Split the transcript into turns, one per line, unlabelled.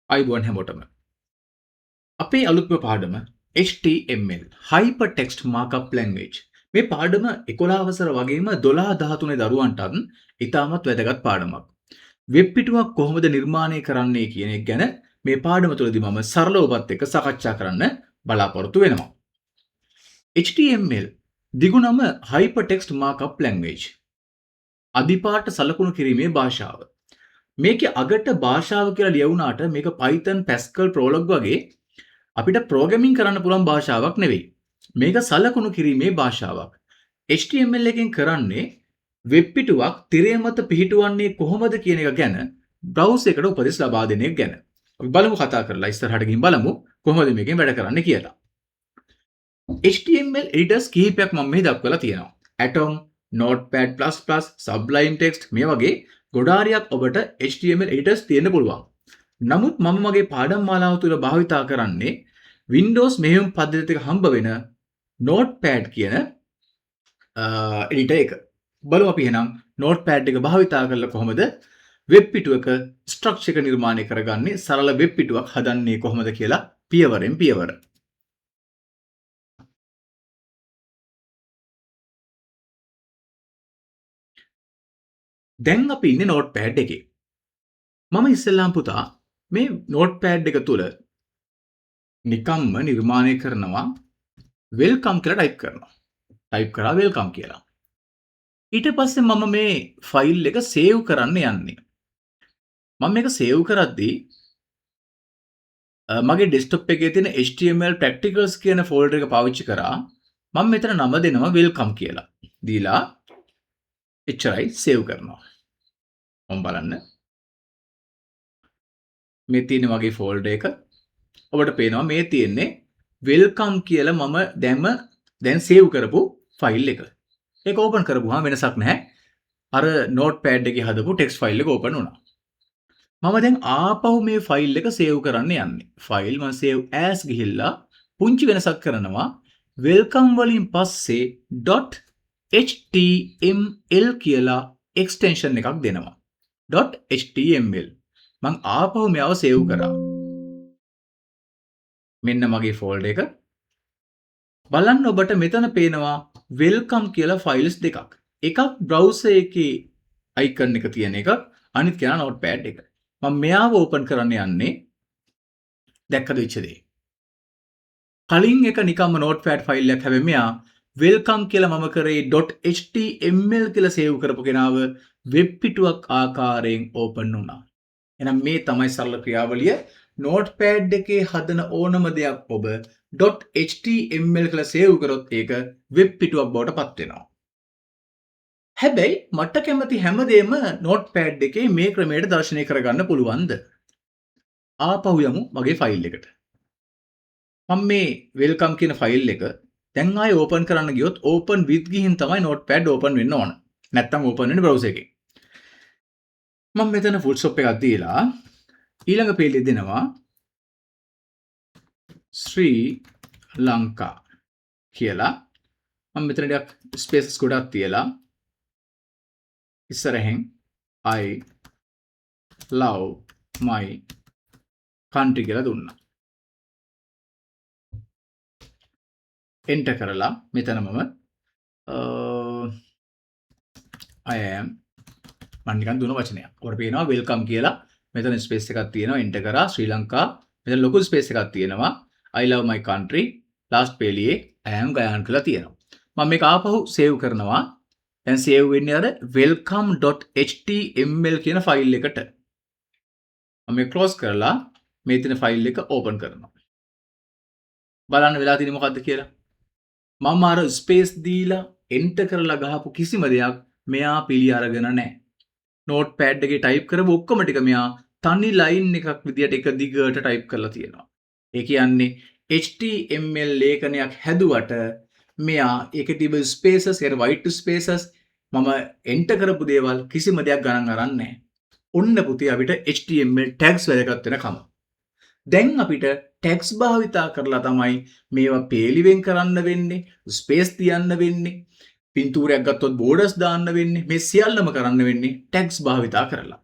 අයිබෝන් හැමෝටම. අපේ අලුත්ම පාඩම HTML Hypertext Markup Language. මේ පාඩම 11 වසර වගේම 12 13 දරුවන්ටත් ඉතාමත් වැදගත් පාඩමක්. වෙබ් පිටුවක් කොහොමද නිර්මාණය කරන්නේ කියන එක ගැන මේ පාඩම තුළදී මම සරලව ඔබත් එක්ක සාකච්ඡා කරන්න බලාපොරොත්තු වෙනවා. HTML දිගු නම Hypertext Markup Language. අදිපාට සලකුණු කිරීමේ භාෂාව. මේකේ අගට භාෂාව කියලා ලියවුනාට මේක Python, Pascal, Prolog වගේ අපිට ප්‍රෝග්‍රෑමින් කරන්න පුළුවන් භාෂාවක් නෙවෙයි. මේක සලකුණු කිරීමේ භාෂාවක්. HTML එකෙන් කරන්නේ වෙබ් පිටුවක් තිරය මත පිහිටුවන්නේ කොහොමද කියන එක ගැන බ්‍රවුසර් එකට උපදෙස් ලබා දෙන එක ගැන. අපි බලමු කතා කරලා ඉස්සරහට ගිහින් බලමු කොහොමද මේකෙන් වැඩ කරන්නේ කියලා. HTML editors කිහිපයක් මම මේ දක්වලා තියෙනවා. Atom, Notepad++, Sublime Text මේ වගේ ගොඩාරියක් ඔබට HTML editors තියෙන්න පුළුවන්. නමුත් මම මගේ පාඩම් මාලාව තුළ භාවිතා කරන්නේ Windows මෙහෙයුම් පද්ධතියක හම්බ වෙන Notepad කියන editor එක. බලමු අපි එහෙනම් Notepad එක භාවිතා කරලා කොහොමද වෙබ් පිටුවක ස්ට්‍රක්චර් එක නිර්මාණය කරගන්නේ, සරල වෙබ් පිටුවක් හදන්නේ කොහොමද කියලා පියවරෙන් පියවර. දැන් අපි ඉන්නේ Notepad එකේ. මම ඉස්සෙල්ලාම පුතා මේ Notepad එක තුළ නිකම්ම නිර්මාණය කරනවා welcome කියලා ටයිප් කරනවා. ටයිප් කරා welcome කියලා. ඊට පස්සේ මම මේ ෆයිල් එක සේව් කරන්න යන්නේ. මම මේක සේව් කරද්දී මගේ ඩෙස්ක්ටොප් එකේ තියෙන HTML practicals කියන ෆෝල්ඩර් එක පාවිච්චි කරා. මම මෙතන නම දෙනවා welcome කියලා. දීලා එච්චරයි සේව් කරනවා. මම බලන්න. මේ තියෙන වගේ ෆෝල්ඩර් එක ඔබට පේනවා මේ තියෙන්නේ welcome කියලා මම දැන් සේව් කරපු ෆයිල් එක. ඒක ඕපන් කරපුවාම වෙනසක් නැහැ. අර notepad එකේ හදපු text ෆයිල් එක ඕපන් වුණා. මම දැන් ආපහු මේ ෆයිල් එක සේව් කරන්න යන්නේ. ෆයිල් මම save as ගිහිල්ලා පුංචි වෙනසක් කරනවා. welcome වලින් පස්සේ .html කියලා එක්ස්ටෙන්ෂන් එකක් දෙනවා. .html මං ආපහු මෙයාව සේව් කරා. මෙන්න මගේ ෆෝල්ඩර් එක. බලන්න ඔබට මෙතන පේනවා welcome කියලා ෆයිල්ස් දෙකක්. එකක් බ්‍රවුසර් එකේ අයිකන් එක තියෙන එකක්, අනිත් කෙනා notepad එක. මම මෙයාව ඕපන් කරන්න යන්නේ. දැක්කද වෙච්ච දේ? කලින් එක නිකම්ම notepad ෆයිල් එකක්, හැබැයි මෙයා welcome කියලා මම කරේ .html කියලා සේව් කරපු කෙනාව වෙබ් පිටුවක් ආකාරයෙන් ඕපන් වුණා. එහෙනම් මේ තමයි සරල ක්‍රියාවලිය. notepad එකේ හදන ඕනම දෙයක් ඔබ .html කියලා සේව් කරොත් ඒක වෙබ් පිටුවක් බවට පත් වෙනවා. හැබැයි මට කැමති හැමදේම notepad එකේ මේ ක්‍රමයට දර්ශනය කරගන්න පුළුවන්ද? ආපහු යමු මගේ ෆයිල් එකට. මම මේ welcome කියන ෆයිල් එක දැන් ආයෙ ඕපන් කරන්න ගියොත් open with ගිහින් තමයි notepad ඕපන් වෙන්න ඕන. නැත්තම් ඕපන් වෙන්නේ browser එකේ. මම මෙතන full stop එකක් දීලා ඊළඟ පේලිය දෙනවා ශ්‍රී ලංකා කියලා. මම මෙතන ටිකක් ස්පේසස් ගොඩක් තියලා ඉස්සරහෙන් I love my country කියලා දුන්නා. එන්ටර් කරලා මෙතන මම I am මම නිකන් දුන වචනයක්. ඔකට පේනවා welcome කියලා. මෙතන ස්පේස් එකක් තියෙනවා. එන්ටර් කරා ශ්‍රී ලංකා. මෙතන ලොකු ස්පේස් එකක් තියෙනවා. I love my country. Last පේලියේ I am ගයාන් කියලා තියෙනවා. මම මේක ආපහු සේව් කරනවා. දැන් සේව් වෙන්නේ අර welcome.html කියන ෆයිල් එකට. මම මේක ක්ලෝස් කරලා මේ තියෙන ෆයිල් එක ඕපන් කරනවා. බලන්න වෙලා තියෙන්නේ මොකද්ද කියලා. මම අර ස්පේස් දීලා එන්ටර් කරලා ගහපු කිසිම දෙයක් මෙයා පිළි අරගෙන නැහැ. notepad එකේ ටයිප් කරපු ඔක්කොම ටික මෙයා තනි ලයින් එකක් විදියට එක දිගට ටයිප් කරලා තියෙනවා. ඒ කියන්නේ HTML ලේඛනයක් හැදුවට මෙයා ඒකේ තිබෙන ස්පේසස්, ඒ white spaces මම එන්ටර් කරපු දේවල් කිසිම දෙයක් ගණන් අරන් නැහැ. ඔන්න පුතේ අපිට HTML tags වැදගත් වෙනකම. දැන් අපිට tags භාවිතා කරලා තමයි මේවා පේලිවෙන් කරන්න වෙන්නේ, ස්පේස් තියන්න වෙන්නේ, පින්තූරයක් ගත්තොත් බෝඩර්ස් දාන්න වෙන්නේ. මේ සියල්ලම කරන්න වෙන්නේ tags භාවිතා කරලා.